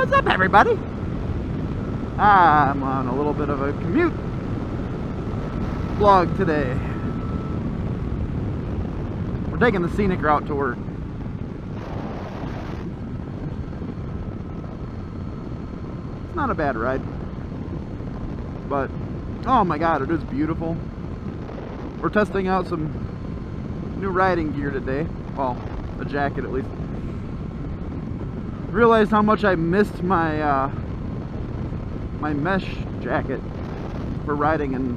What's up, everybody? I'm on a little bit of a commute vlog today. We're taking the scenic route to work. It's not a bad ride, but oh my god, it is beautiful. We're testing out some new riding gear today. Well, a jacket at least. Realized how much I missed my my mesh jacket for riding in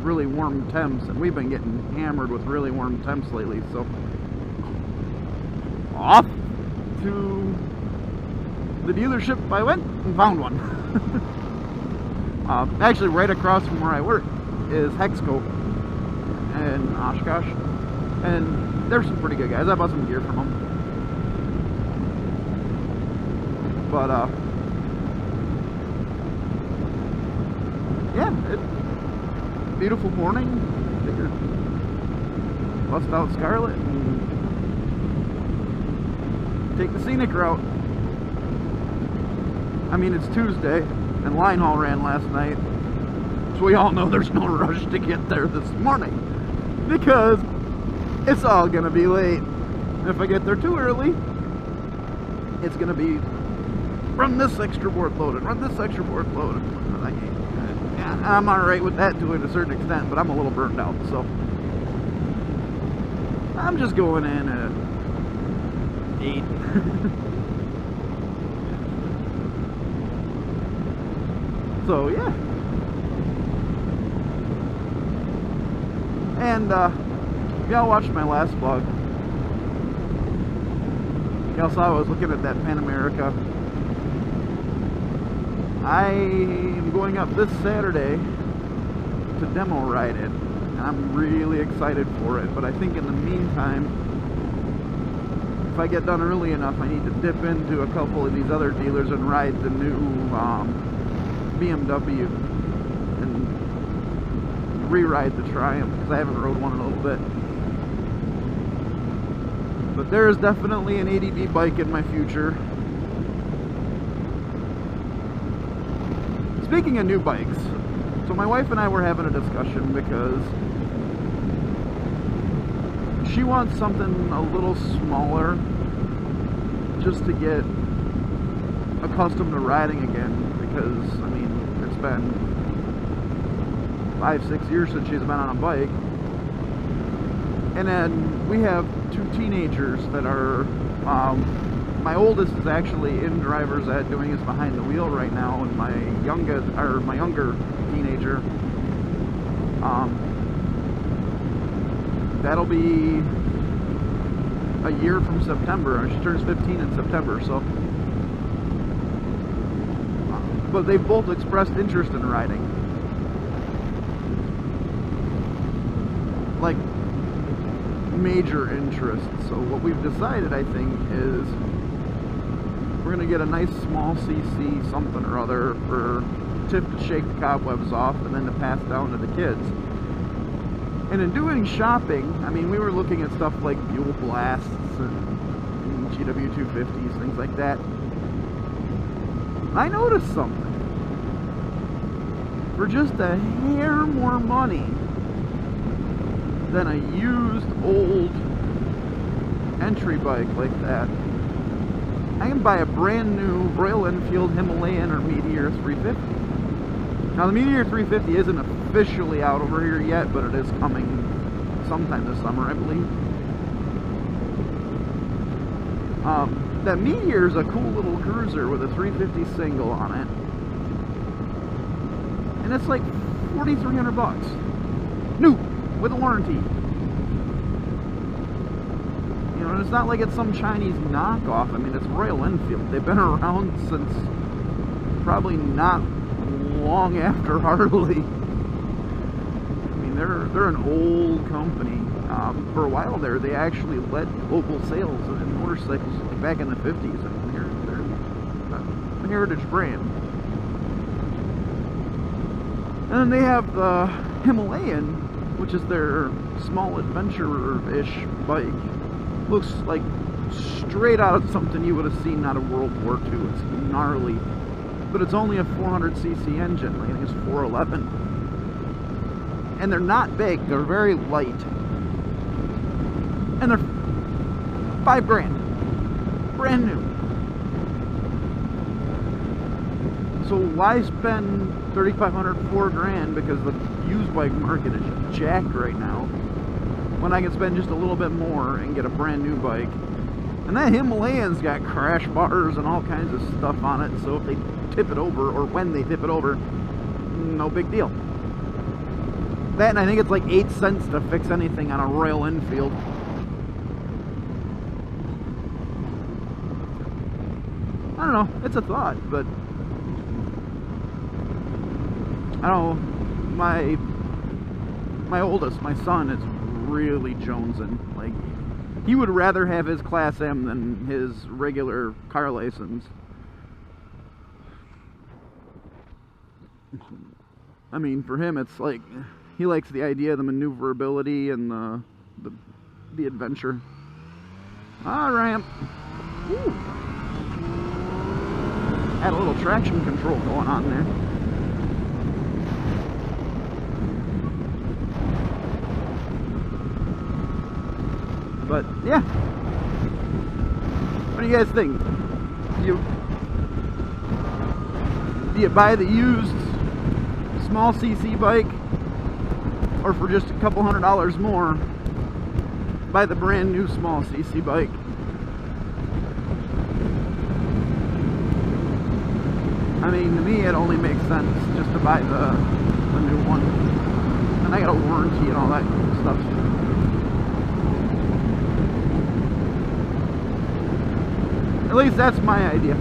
really warm temps, and we've been getting hammered with really warm temps lately, so off to the dealership I went and found one. Actually right across from where I work is Hexco in Oshkosh, and they're some pretty good guys. I bought some gear from them. But yeah, beautiful morning. Figured bust out Scarlet and take the scenic route. I mean, it's Tuesday and line haul ran last night, so we all know there's no rush to get there this morning because it's all gonna be late. If I get there too early, it's gonna be run this extra board load and run this extra board load. I'm alright with that to a certain extent, but I'm a little burnt out, so I'm just going in at 8. So yeah. And y'all watched my last vlog. Y'all saw I was looking at that Pan America. I am going up this Saturday to demo ride it, and I'm really excited for it. But I think in the meantime, if I get done early enough, I need to dip into a couple of these other dealers and ride the new BMW and re-ride the Triumph, because I haven't rode one in a little bit. But there is definitely an ADV bike in my future. Speaking of new bikes, so my wife and I were having a discussion because she wants something a little smaller just to get accustomed to riding again, because I mean, it's been 5-6 years since she's been on a bike. And then we have 2 teenagers that are my oldest is actually in driver's ed doing his behind the wheel right now, and my younger teenager, that'll be a year from September. She turns 15 in September, so. But they've both expressed interest in riding. Like, major interest. So what we've decided, I think, is we're gonna get a nice small CC something or other for Tiff to shake the cobwebs off and then to pass down to the kids. And in doing shopping, I mean, we were looking at stuff like Fuel Blasts and GW250s, things like that. I noticed something. For just a hair more money than a used old entry bike like that, I can buy a brand new Royal Enfield Himalayan or Meteor 350. Now the Meteor 350 isn't officially out over here yet, but it is coming sometime this summer, I believe. That Meteor is a cool little cruiser with a 350 single on it, and it's like $4,300 new with a warranty. You know, and it's not like it's some Chinese knockoff. I mean, it's Royal Enfield. They've been around since probably not long after Harley. I mean, they're an old company. For a while there, they actually led global sales in motorcycles like back in the 50s. I mean, they're a heritage brand. And then they have the Himalayan, which is their small adventurer-ish bike. Looks like straight out of something you would have seen out of World War II. It's gnarly. But it's only a 400cc engine. I think it's 411. And they're not big. They're very light. And they're $5,000. Brand new. So why spend $3,500, $4,000, because the used bike market is jacked right now, when I can spend just a little bit more and get a brand new bike. And that Himalayan's got crash bars and all kinds of stuff on it, so if they tip it over, or when they tip it over, no big deal. That, and I think it's like 8 cents to fix anything on a Royal Enfield. I don't know, it's a thought, but I don't know, my oldest, my son, is really jonesing. Like, he would rather have his Class M than his regular car license. I mean, for him, it's like, he likes the idea of the maneuverability and the adventure. Ah, ramp. Woo. Had a little traction control going on there. But yeah, what do you guys think? Do you buy the used small CC bike, or for just a couple $100 more, buy the brand new small CC bike? I mean, to me, it only makes sense just to buy the new one, and I got a warranty and all that stuff. At least that's my idea.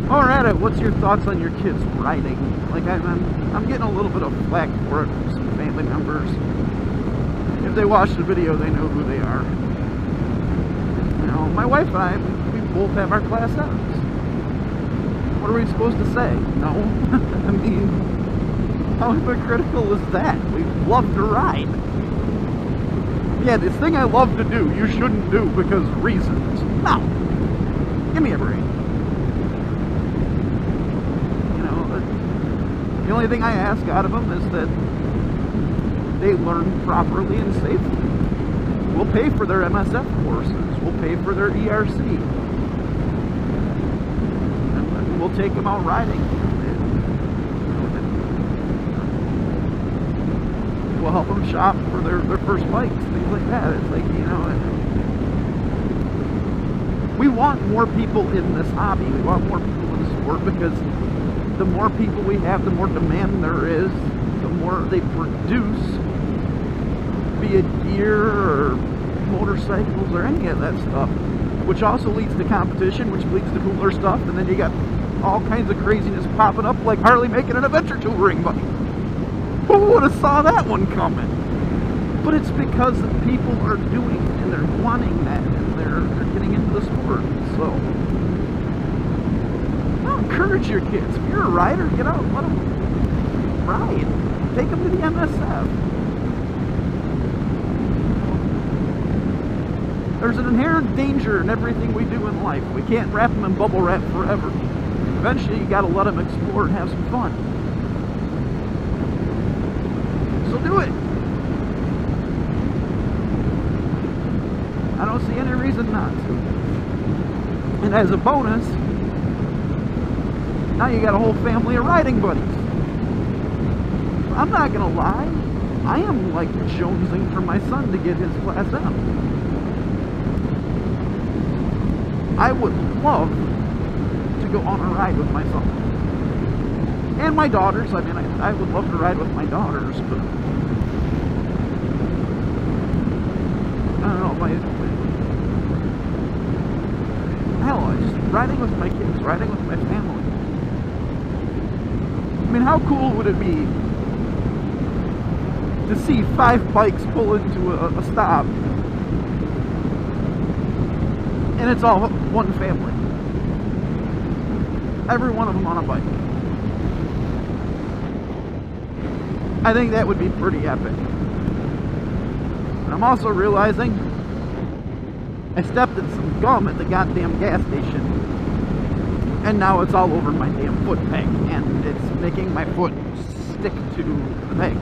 While we're at it, what's your thoughts on your kids riding? Like, I'm getting a little bit of flack for it from some family members. If they watch the video, they know who they are. You know, my wife and I, we both have our Class M's. What are we supposed to say? No? I mean, how hypocritical is that? We love to ride. Yeah, this thing I love to do, you shouldn't do because reasons. No. Give me a break. You know, the only thing I ask out of them is that they learn properly and safely. We'll pay for their MSF courses. We'll pay for their ERC. And we'll take them out riding. We'll help them shop for their first bikes, things like that. It's like, you know, we want more people in this hobby. We want more people in the sport, because the more people we have, the more demand there is, the more they produce, be it gear or motorcycles or any of that stuff, which also leads to competition, which leads to cooler stuff, and then you got all kinds of craziness popping up, like Harley making an adventure touring bike. Who would have saw that one coming? But it's because people are doing it, and they're wanting that, and they're getting into the sport. So, well, encourage your kids. If you're a rider, get out and let them ride. Take them to the MSF. There's an inherent danger in everything we do in life. We can't wrap them in bubble wrap forever. Eventually, you got to let them explore and have some fun. So do it. I don't see any reason not to. And as a bonus, now you got a whole family of riding buddies. I'm not gonna lie, I am like jonesing for my son to get his Class M. I would love to go on a ride with my son. And my daughters. I mean, I would love to ride with my daughters, but I don't know, hell, just riding with my kids, riding with my family. I mean, how cool would it be to see 5 bikes pull into a stop, and it's all one family, every one of them on a bike? I think that would be pretty epic. And I'm also realizing I stepped in some gum at the goddamn gas station, and now it's all over my damn foot peg, and it's making my foot stick to the peg.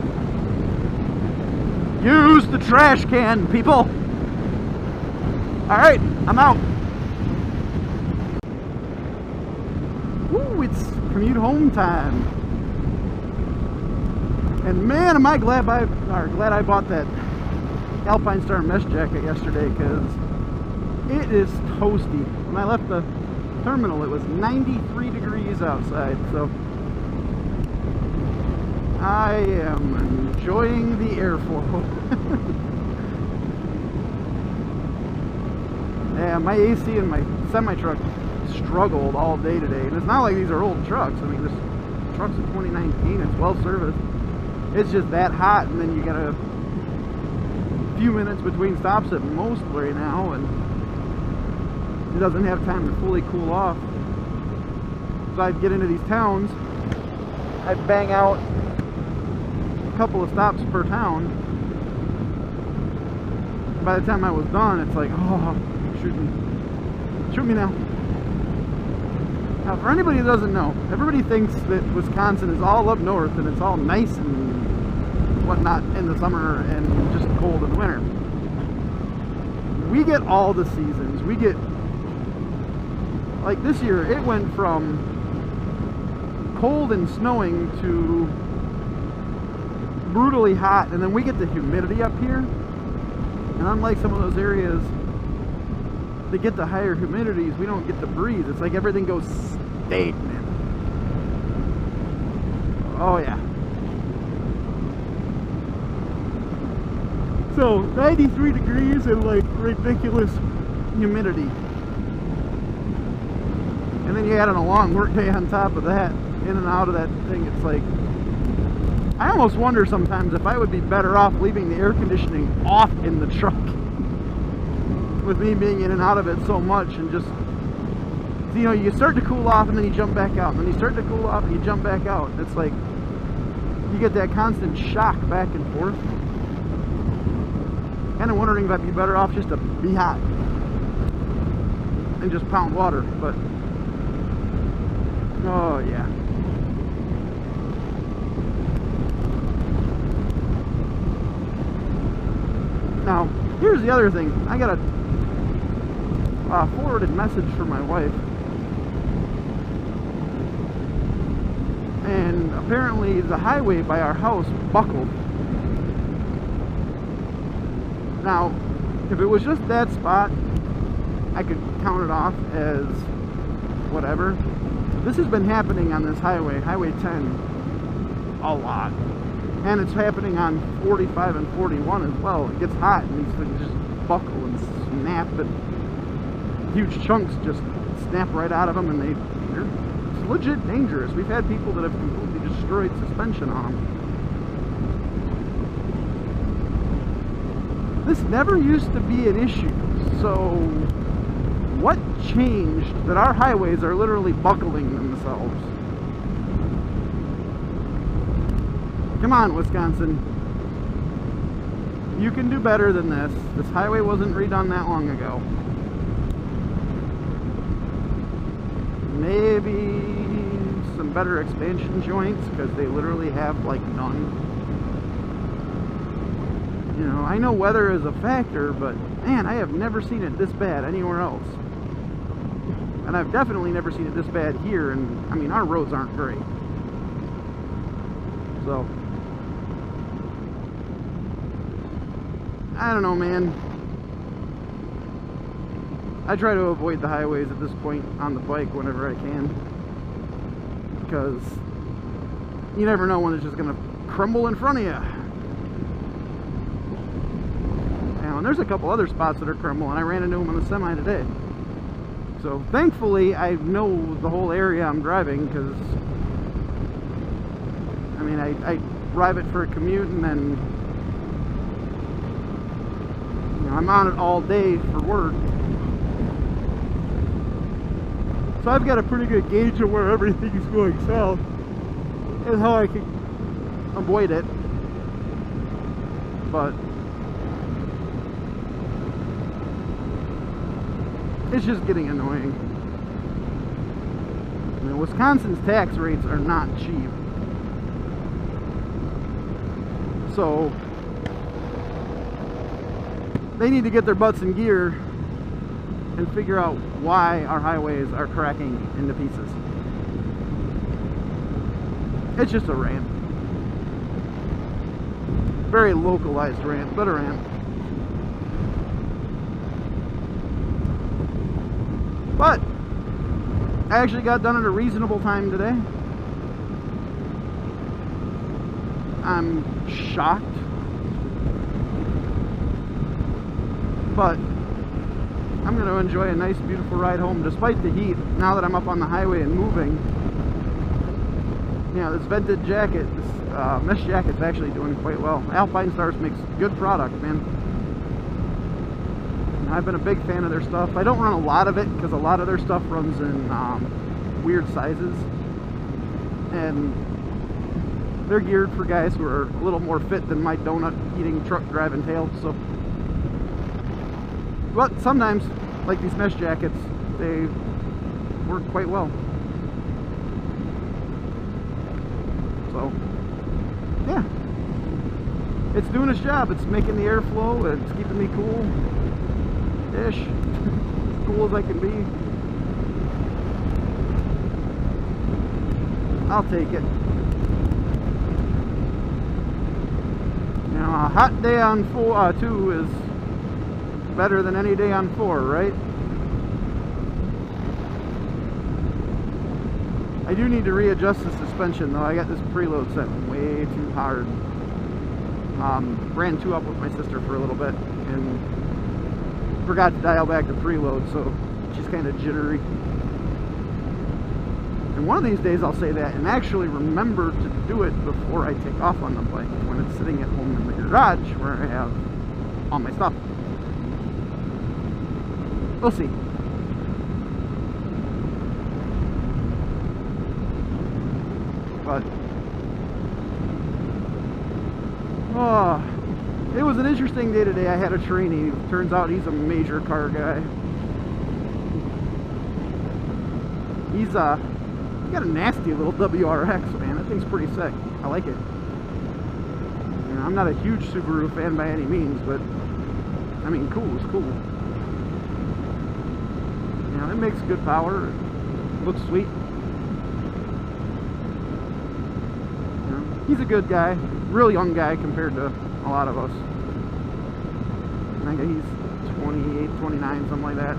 Use the trash can, people! Alright, I'm out. Woo, it's commute home time. And man, am I glad I bought that Alpine Star mesh jacket yesterday, because it is toasty. When I left the terminal, it was 93 degrees outside, so I am enjoying the airflow. Yeah, my AC and my semi-truck struggled all day today. And it's not like these are old trucks. I mean, this truck's a 2019, it's well serviced. It's just that hot, and then you got a few minutes between stops at most right now, and it doesn't have time to fully cool off. So I'd get into these towns, I'd bang out a couple of stops per town. By the time I was done, it's like, oh, shoot me now. Now, for anybody who doesn't know, everybody thinks that Wisconsin is all up north and it's all nice and whatnot in the summer and just cold in the winter. We get all the seasons. We get, like this year, it went from cold and snowing to brutally hot, and then we get the humidity up here. And unlike some of those areas that get the higher humidities, we don't get the breeze. It's like everything goes stagnant. Oh yeah. So 93 degrees and like ridiculous humidity. And then you add on a long work day on top of that, in and out of that thing. It's like, I almost wonder sometimes if I would be better off leaving the air conditioning off in the truck, with me being in and out of it so much, and just, you know, you start to cool off and then you jump back out, and then you start to cool off and you jump back out. It's like you get that constant shock back and forth. Kind of wondering if I'd be better off just to be hot and just pound water, but oh yeah. Now, here's the other thing. I got a forwarded message from my wife, and apparently the highway by our house buckled. Now, if it was just that spot, I could count it off as whatever. This has been happening on this highway, Highway 10, a lot. And it's happening on 45 and 41 as well. It gets hot and these things just buckle and snap, and huge chunks just snap right out of them, and it's legit dangerous. We've had people that have completely destroyed suspension on them. This never used to be an issue, so what changed that our highways are literally buckling themselves? Come on, Wisconsin. You can do better than this. This highway wasn't redone that long ago. Maybe some better expansion joints, because they literally have like none. You know, I know weather is a factor, but man, I have never seen it this bad anywhere else. And I've definitely never seen it this bad here, and I mean, our roads aren't great. So I don't know, man. I try to avoid the highways at this point on the bike whenever I can, because you never know when it's just going to crumble in front of you. And there's a couple other spots that are crumbling. I ran into them on the semi today. So thankfully I know the whole area I'm driving, because I mean, I drive it for a commute, and then I'm on it all day for work. So I've got a pretty good gauge of where everything's going south and how I can avoid it. But it's just getting annoying. You know, Wisconsin's tax rates are not cheap. So they need to get their butts in gear and figure out why our highways are cracking into pieces. It's just a rant. Very localized rant, but a rant. But I actually got done at a reasonable time today. I'm shocked, but I'm going to enjoy a nice, beautiful ride home despite the heat. Now that I'm up on the highway and moving, you know, this vented jacket, this mesh jacket's actually doing quite well. Alpine Stars makes good product, man. I've been a big fan of their stuff. I don't run a lot of it because a lot of their stuff runs in weird sizes, and they're geared for guys who are a little more fit than my donut-eating, truck-driving tail. So, but sometimes, like these mesh jackets, they work quite well. So, yeah, it's doing its job. It's making the air flow. It's keeping me cool-ish, as cool as I can be. I'll take it. You know, a hot day on 2 is better than any day on 4, right? I do need to readjust the suspension though. I got this preload set way too hard. Ran 2 up with my sister for a little bit and forgot to dial back the preload, so she's kind of jittery. And one of these days I'll say that and actually remember to do it before I take off on the bike when it's sitting at home in the garage where I have all my stuff. We'll see. But it was an interesting day today. I had a trainee. Turns out he's a major car guy. He's got a nasty little WRX, man. That thing's pretty sick. I like it. You know, I'm not a huge Subaru fan by any means, but I mean, cool is cool. You know, it makes good power. It looks sweet. You know, he's a good guy. Real young guy compared to a lot of us. I think he's 28, 29, something like that.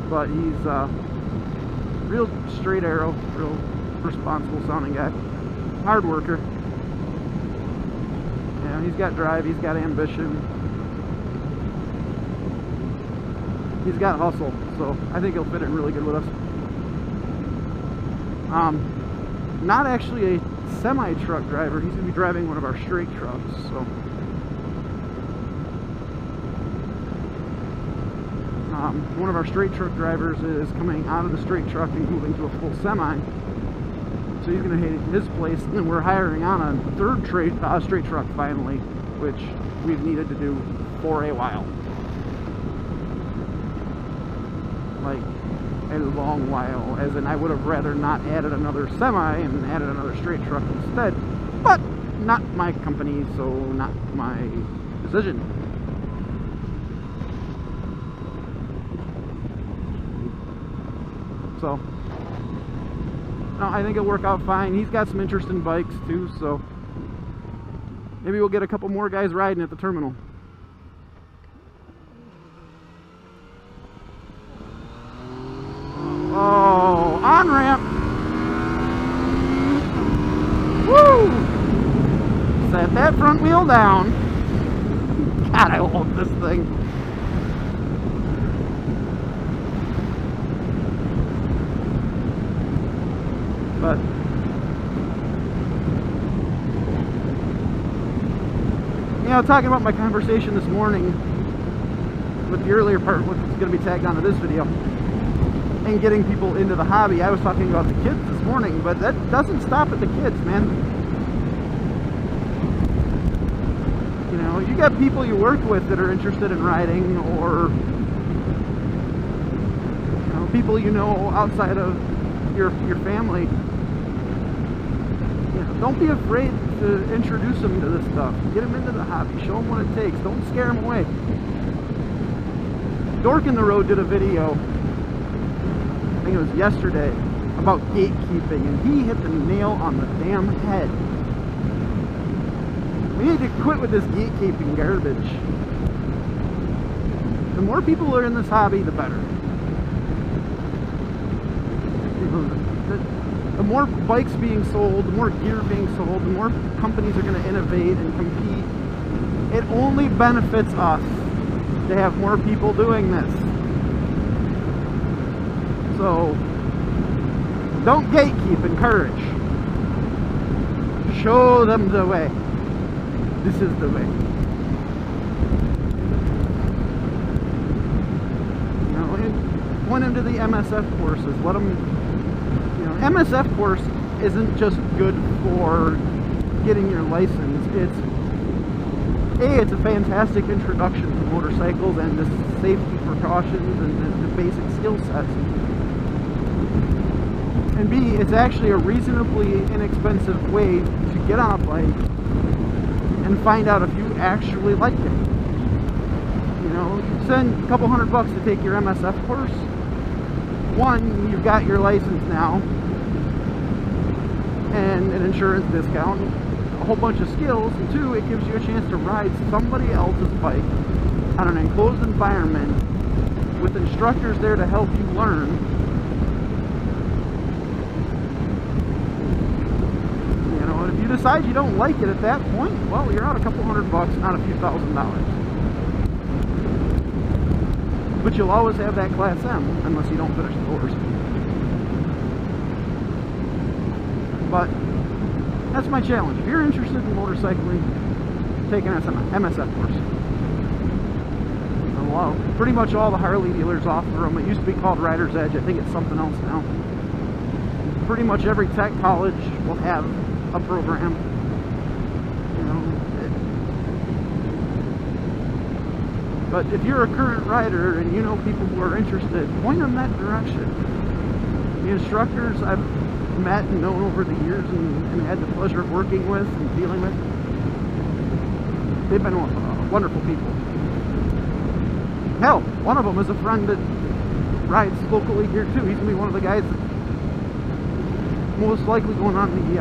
But he's real straight arrow, real responsible sounding guy. Hard worker. Yeah, he's got drive, he's got ambition. He's got hustle, so I think he'll fit in really good with us. Not actually a semi-truck driver, he's going to be driving one of our straight trucks, so. One of our straight truck drivers is coming out of the straight truck and moving to a full semi. So he's going to hit his place, and then we're hiring on a third straight truck finally, which we've needed to do for a while. Like, a long while, as in I would have rather not added another semi and added another straight truck instead, but not my company, so not my decision. So, no, I think it'll work out fine. He's got some interesting bikes too, so maybe we'll get a couple more guys riding at the terminal. Oh, on-ramp! Woo! Set that front wheel down. God, I love this thing. But you know, talking about my conversation this morning with the earlier part, which is going to be tagged onto this video, and getting people into the hobby, I was talking about the kids this morning, but that doesn't stop at the kids, man. You know, if you got people you work with that are interested in riding, or you know, people you know outside of your family, you know, don't be afraid to introduce them to this stuff. Get them into the hobby. Show them what it takes. Don't scare them away. Dork in the Road did a video, I think it was yesterday, about gatekeeping, and he hit the nail on the damn head. We need to quit with this gatekeeping garbage. The more people are in this hobby, the better. The more bikes being sold, the more gear being sold, the more companies are going to innovate and compete. It only benefits us to have more people doing this. So, don't gatekeep, encourage. Show them the way. This is the way. You know, point them to the MSF courses. Let them, you know, MSF course isn't just good for getting your license. It's a fantastic introduction to motorcycles and the safety precautions and the basic skill sets. And B, it's actually a reasonably inexpensive way to get on a bike and find out if you actually like it. You know, you spend a couple $100 to take your MSF course. One, you've got your license now and an insurance discount, a whole bunch of skills, and two, it gives you a chance to ride somebody else's bike on an enclosed environment with instructors there to help you learn. You know, and if you decide you don't like it at that point, well, you're out a couple $100, not a few $1,000s. But you'll always have that Class M unless you don't finish the course. But that's my challenge. If you're interested in motorcycling, take an MSF course. Well, pretty much all the Harley dealers offer them. It used to be called Rider's Edge. I think it's something else now. Pretty much every tech college will have a program. You know, but if you're a current rider and you know people who are interested, point them that direction. The instructors I've met and known over the years and had the pleasure of working with and dealing with, they've been wonderful people. Hell, one of them is a friend that rides locally here too. He's going to be one of the guys that's most likely going on the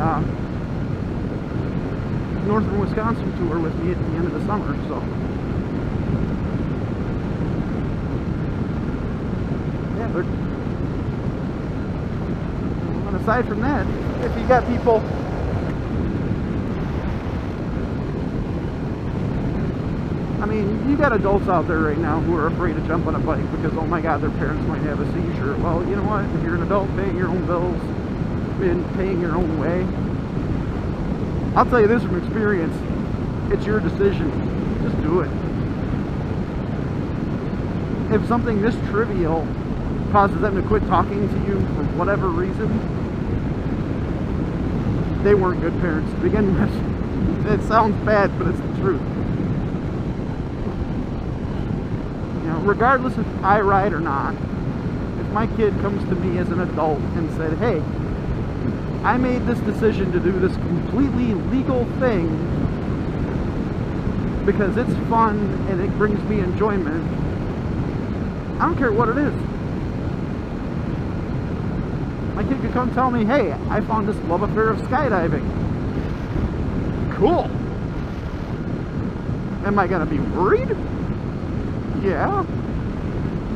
Northern Wisconsin tour with me at the end of the summer. So, yeah, and aside from that, if you got people I mean, you got adults out there right now who are afraid to jump on a bike because, oh my God, their parents might have a seizure. Well, you know what? If you're an adult paying your own bills and paying your own way, I'll tell you this from experience, it's your decision. Just do it. If something this trivial causes them to quit talking to you for whatever reason, they weren't good parents to begin with. It sounds bad, but it's the truth. You know, regardless if I ride or not, if my kid comes to me as an adult and said, hey, I made this decision to do this completely legal thing because it's fun and it brings me enjoyment, I don't care what it is. My kid could come tell me, hey, I found this love affair of skydiving. Cool. Am I going to be worried? Yeah.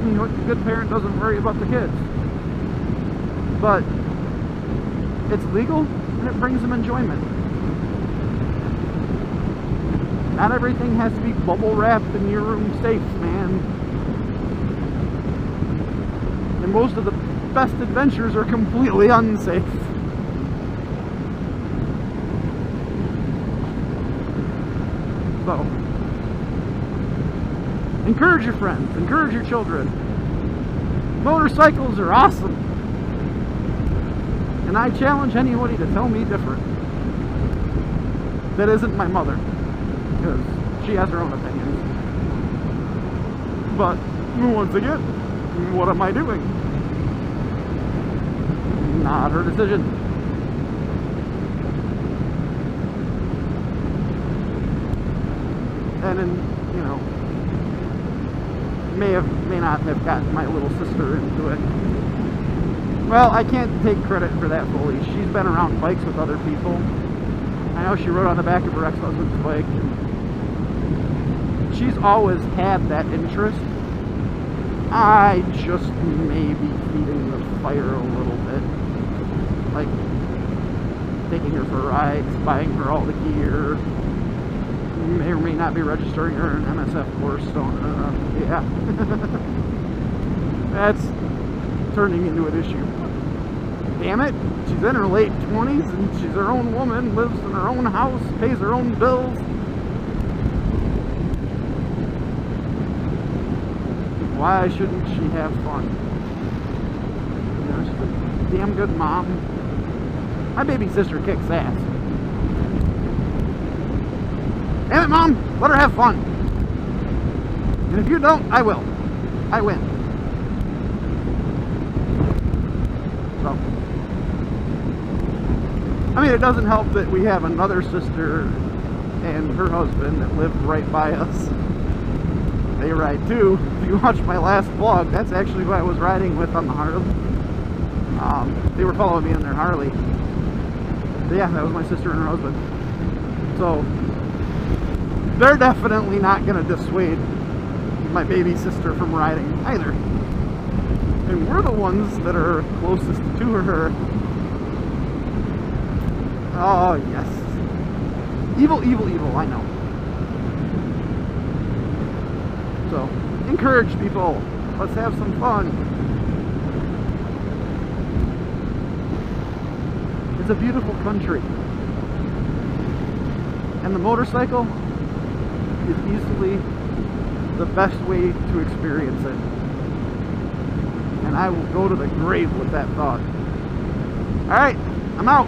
You know, a good parent doesn't worry about the kids. But it's legal and it brings them enjoyment. Not everything has to be bubble wrapped in your room safe, man. And most of the best adventures are completely unsafe. So, encourage your friends, encourage your children. Motorcycles are awesome. And I challenge anybody to tell me different. That isn't my mother. Because She has her own opinions. But, once again, what am I doing? Not her decision. And then, you know, may not have gotten my little sister into it. Well, I can't take credit for that fully. She's been around bikes with other people. I know she rode on the back of her ex-husband's bike. And she's always had that interest. I just may be feeding the fire a little bit. Like, taking her for rides, buying her all the gear. May or may not be registering her an MSF course, so, yeah. That's turning into an issue. Damn it, she's in her late 20s and she's her own woman, lives in her own house, pays her own bills. Why shouldn't she have fun? You know, she's a damn good mom. My baby sister kicks ass. Damn it, Mom! Let her have fun! And if you don't, I will. I win. So. I mean, it doesn't help that we have another sister and her husband that live right by us. They ride too. If you watch my last vlog, that's actually who I was riding with on the Harley. They were following me in their Harley. But yeah, that was my sister and her husband. So, they're definitely not going to dissuade my baby sister from riding either. And we're the ones that are closest to her. Oh, yes. Evil, evil, evil, I know. So, encourage people. Let's have some fun. It's a beautiful country. And the motorcycle is easily the best way to experience it. And I will go to the grave with that thought. Alright, I'm out.